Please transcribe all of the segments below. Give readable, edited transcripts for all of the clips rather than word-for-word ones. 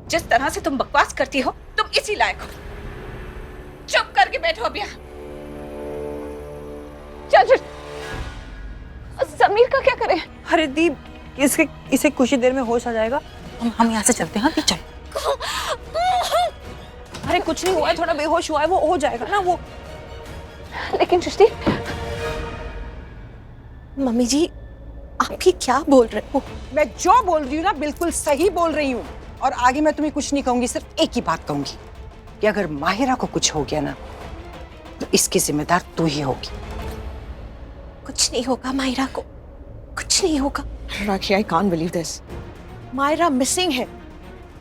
जिस तरह से तुम बकवास करती हो तुम इसी लायक हो। चुप करके बैठो अब यहाँ। चल फिर। समीर का क्या करें? अरे दीप, इसे कुछ ही देर में होश आ जाएगा। हम यहाँ से चलते हैं। चल। अरे कुछ नहीं हुआ है, थोड़ा बेहोश हुआ है, वो हो जाएगा ना वो। लेकिन सृष्टि, मम्मी जी आप ये क्या बोल रहे हो? मैं जो बोल रही हूँ ना बिल्कुल सही बोल रही हूँ। और आगे मैं तुम्हें कुछ नहीं कहूंगी, सिर्फ एक ही बात कहूंगी कि अगर माहिरा को कुछ हो गया ना तो इसकी जिम्मेदार तू ही होगी। कुछ नहीं होगा मायरा को, कुछ नहीं होगा। Rakhi, I can't believe this. Myra missing है।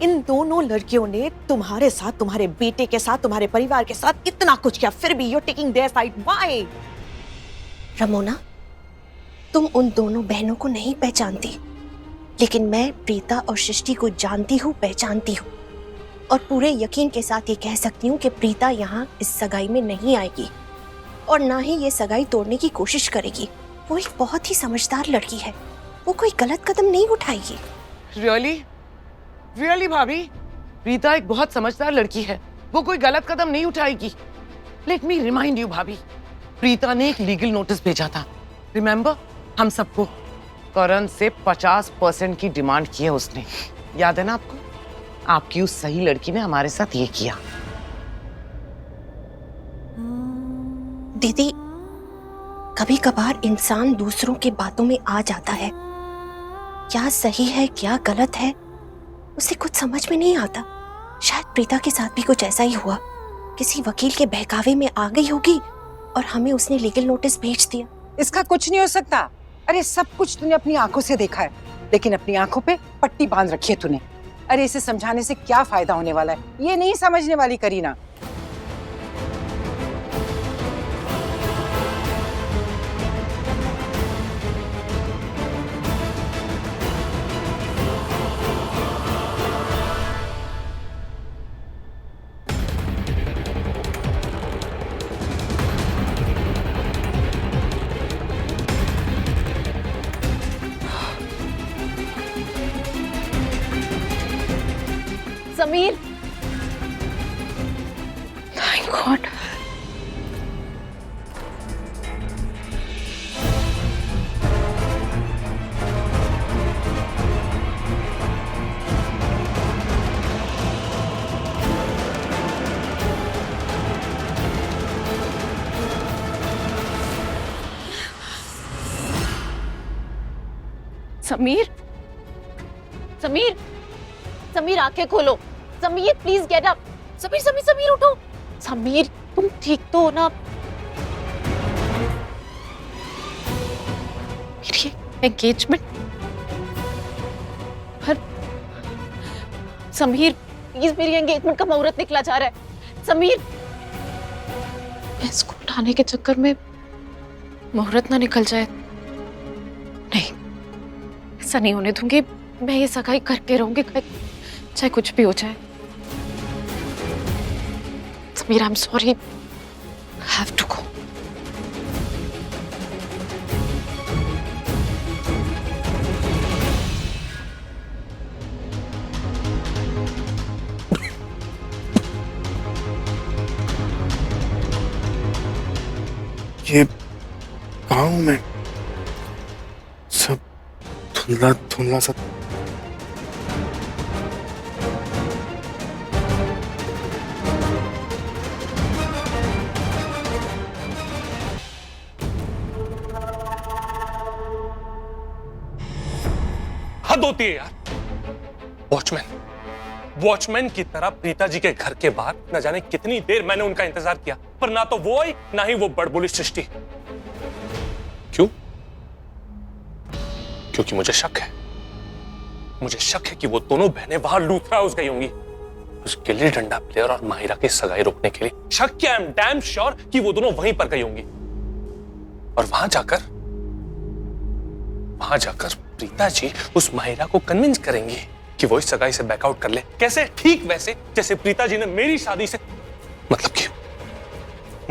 इन दोनों लड़कियों ने तुम्हारे साथ, तुम्हारे बेटे के साथ, तुम्हारे परिवार के साथ इतना कुछ किया, फिर भी you are taking their side. Why? Ramona, तुम उन दोनों बहनों को नहीं पहचानती, लेकिन मैं प्रीता और सृष्टि को जानती हूँ, पहचानती हूँ। और पूरे यकीन के साथ ये कह सकती हूँ कि प्रीता यहाँ इस सगाई में नहीं आएगी और ना ही ये सगाई तोड़ने की कोशिश करेगी। वो एक बहुत ही समझदार लड़की है, वो कोई गलत कदम नहीं उठाएगी। रियली रियली भाभी, प्रीता एक बहुत समझदार लड़की है, वो कोई गलत कदम नहीं उठाएगी। लेट मी रिमाइंड यू भाभी, प्रीता ने एक लीगल नोटिस भेजा था, रिमेम्बर? हम सबको करण से 50% की डिमांड की है उसने, याद है ना आपको? आपकी उस सही लड़की ने हमारे साथ ये किया। दीदी, कभी कभार इंसान दूसरों के बातों में आ जाता है। क्या सही है क्या गलत है उसे कुछ समझ में नहीं आता। शायद प्रीता के साथ भी कुछ ऐसा ही हुआ। किसी वकील के बहकावे में आ गई होगी और हमें उसने लीगल नोटिस भेज दिया। इसका कुछ नहीं हो सकता। अरे सब कुछ तूने अपनी आंखों से देखा है, लेकिन अपनी आंखों पे पट्टी बांध रखी है तूने। अरे इसे समझाने से क्या फायदा होने वाला है, ये नहीं समझने वाली करीना। Sameer, thank God. समीर, समीर, समीर आंखें खोलो। Sameer please get up. Sameer Sameer Sameer उठो। समीर तुम ठीक तो हो ना? मेरी एंगेजमेंट पर समीर प्लीज, मेरी एंगेजमेंट का मुहूर्त निकला जा रहा है। समीर, मैं इसको उठाने के चक्कर में मुहूर्त ना निकल जाए। नहीं, ऐसा नहीं होने दूंगी। मैं ये सगाई करके रहूंगी, चाहे कुछ भी हो जाए। Sameer, I am sorry, I have to go. ये कहाँ हूँ मैं? सब धुंधला धुंधला सा। हद होती है यार। वॉचमैन की तरह प्रीता जी के घर के बाहर न जाने कितनी देर मैंने उनका इंतजार किया, पर ना तो वो आई ना ही वो बड़बोली सृष्टि। क्यों? क्योंकि मुझे शक है कि वो दोनों बहनें वहां लूथरा हाउस गई होंगी उस गिल्ली डंडा प्लेयर और माहिरा की सगाई रोकने के लिए। शक क्या, आई एम डैम श्योर कि वो दोनों वहीं पर गई होंगी और वहां जाकर प्रीता जी उस माहिरा को कन्विंस करेंगी कि वो इस सगाई से बैकआउट कर ले। कैसे? ठीक वैसे जैसे प्रीता जी ने मेरी शादी से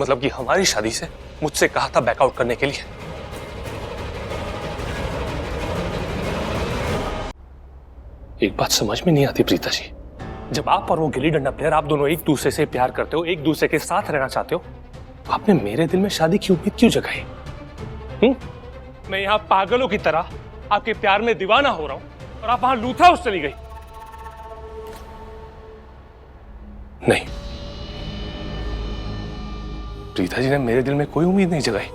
मतलब कि हमारी शादी से मुझसे कहा था बैकआउट करने के लिए। एक बात समझ में नहीं आती प्रीता जी, जब आप और वो गिल्ली डंडा प्लेयर, आप दोनों एक दूसरे से प्यार करते हो, एक दूसरे के साथ रहना चाहते हो, तो आपने मेरे दिल में शादी की उम्मीद क्यों जगाई? मैं यहां पागलों की तरह आपके प्यार में दीवाना हो रहा हूं और आप वहां लूथा हाउस चली गई। नहीं, प्रीता जी ने मेरे दिल में कोई उम्मीद नहीं जगाई।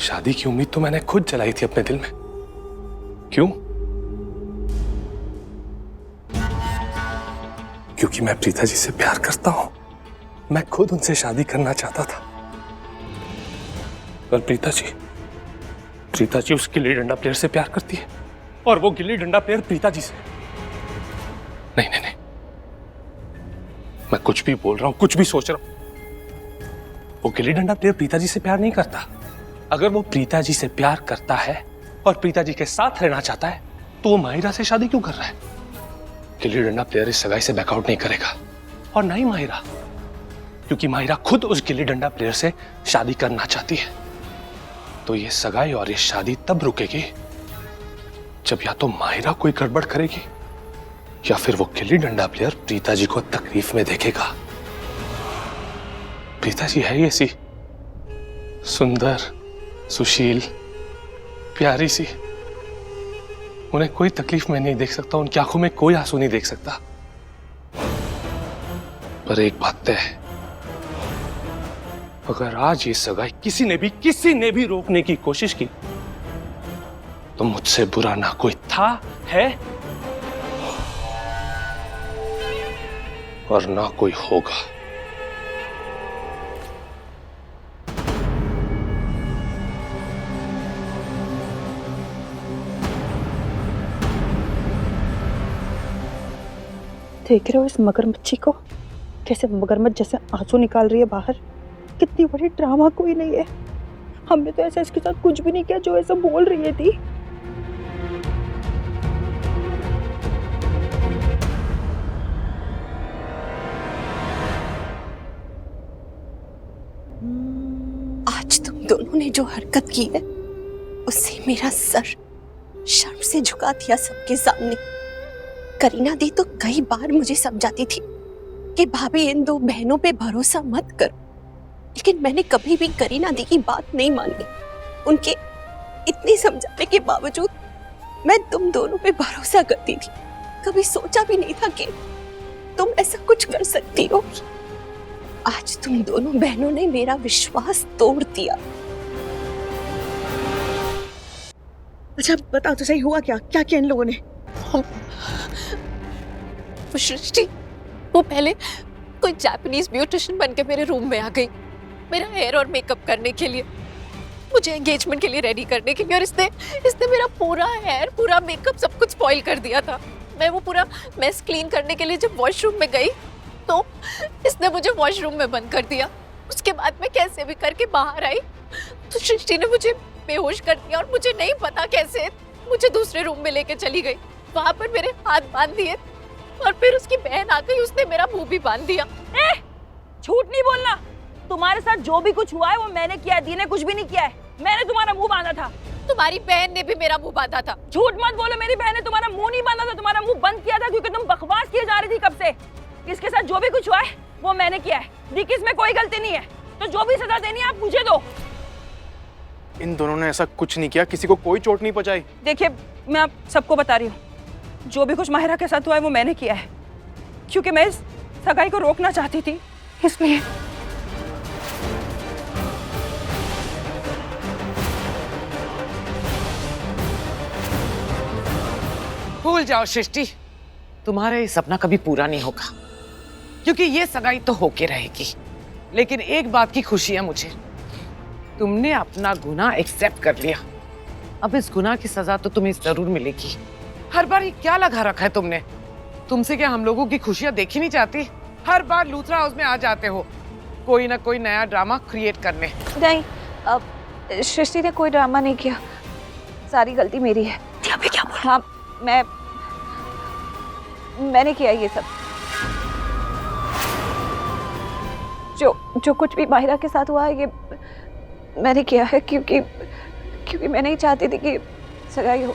शादी की उम्मीद तो मैंने खुद जलाई थी अपने दिल में। क्यों? क्योंकि मैं प्रीता जी से प्यार करता हूं। मैं खुद उनसे शादी करना चाहता था। पर प्रीता जी उस गिल्ली डंडा प्लेयर से प्यार करती है और वो गिल्ली डंडा प्लेयर प्रीता जी से। नहीं नहीं नहीं, मैं कुछ भी बोल रहा हूं, कुछ भी सोच रहा हूं, वो गिल्ली डंडा प्लेयर प्रीता जी से प्यार नहीं करता। अगर वो प्रीता जी से प्यार करता है और प्रीता जी के साथ रहना चाहता है तो वो माहिरा से शादी क्यों कर रहा है? गिल्ली डंडा प्लेयर इस सगाई से बैकआउट नहीं करेगा और ना ही माहिरा, क्योंकि माहिरा खुद उस गिल्ली डंडा प्लेयर से शादी करना चाहती है। तो ये सगाई और ये शादी तब रुकेगी जब या तो माहिरा कोई गड़बड़ करेगी या फिर वो गिल्ली डंडा प्लेयर प्रीता जी को तकलीफ में देखेगा। प्रीता जी है ही ऐसी सुंदर, सुशील, प्यारी सी, उन्हें कोई तकलीफ में नहीं देख सकता, उनकी आंखों में कोई आंसू नहीं देख सकता। पर एक बात तय है, अगर आज ये सगाई किसी ने भी रोकने की कोशिश की तो मुझसे बुरा ना कोई था, है और ना कोई होगा। देख रहे हो इस मगरमच्छी को, कैसे मगरमच्छ जैसे आंसू निकाल रही है बाहर। कितनी बड़ी ड्रामा कोई नहीं है। हमने तो ऐसा इसके साथ कुछ भी नहीं किया जो ऐसा बोल रही है थी। आज तुम दोनों ने जो हरकत की है उससे मेरा सर शर्म से झुका दिया सबके सामने। करीना दी तो कई बार मुझे समझाती थी कि भाभी इन दो बहनों पे भरोसा मत करो, लेकिन मैंने कभी भी करीना दी की बात नहीं मानी। उनके इतने समझाने के बावजूद मैं तुम दोनों पे भरोसा करती थी। कभी सोचा भी नहीं था कि तुम ऐसा कुछ कर सकती हो। आज तुम दोनों बहनों ने मेरा विश्वास तोड़ दिया। अच्छा बताओ तो सही, हुआ क्या? क्या किया इन लोगों ने? वो सृष्टि, वो पहले कोई जापानीज ब्यूटिशियन बन के मेरे रूम में आ गई मेरा हेयर और मेकअप करने के लिए, मुझे एंगेजमेंट के लिए रेडी करने के लिए, और इसने मेरा पूरा हेयर, पूरा मेकअप, सब कुछ स्पॉइल कर दिया था। मैं वो पूरा मेस क्लीन करने के लिए जब वॉशरूम में गई तो इसने मुझे वॉशरूम में बंद कर दिया। उसके बाद मैं कैसे भी करके बाहर आई तो सृष्टि ने मुझे बेहोश कर दिया और मुझे नहीं पता कैसे मुझे दूसरे रूम में लेके चली गई। वहां पर मेरे हाथ बांध दिए और फिर उसकी बहन आ गई, उसने मेरा मुंह भी बांध दिया। झूठ नहीं बोलना। तुम्हारे साथ जो भी कुछ हुआ है वो मैंने किया है, दी ने कुछ भी नहीं किया है। मैंने तुम्हारा मुंह बांधा था। तुम्हारी बहन ने भी मेरा मुंह बांधा था। झूठ मत बोलो, मेरी बहन ने तुम्हारा मुंह नहीं बांधा था, तुम्हारा मुंह बंद किया था क्योंकि तुम बकवास किए जा रही थी कब से। इसके साथ जो भी कुछ हुआ है वो मैंने किया है। दी की इसमें कोई गलती नहीं है, तो जो भी सजा देनी है आप मुझे दो। इन दोनों ने ऐसा कुछ नहीं किया, किसी को कोई चोट नहीं पहुंचाई। देखिए मैं आप सबको बता रही हूँ, जो भी कुछ माहिरा के साथ हुआ है वो मैंने किया है, क्योंकि मैं इस सगाई को रोकना चाहती थी, इसलिए। भूल जाओ सृष्टि, तुम्हारा ये सपना कभी पूरा नहीं होगा, क्योंकि ये सगाई तो होके रहेगी। लेकिन एक बात की खुशी है मुझे, तुमने अपना गुनाह एक्सेप्ट कर लिया। अब इस गुनाह की सजा तो तुम्हें जरूर मिलेगी। हर बार ये क्या लगा रखा है तुमने? तुमसे क्या हम लोगों की खुशियां देखी नहीं जाती? हर बार लूथरा हाउस में आ जाते हो कोई ना कोई नया ड्रामा क्रिएट करने। नहीं, अब सृष्टि ने कोई ड्रामा नहीं किया, सारी गलती मेरी है। अभी क्या बोला? हाँ, मैंने किया ये सब। जो कुछ भी माहिरा के साथ हुआ है ये मैंने किया है, क्योंकि मैं नहीं चाहती थी कि सगाई हो।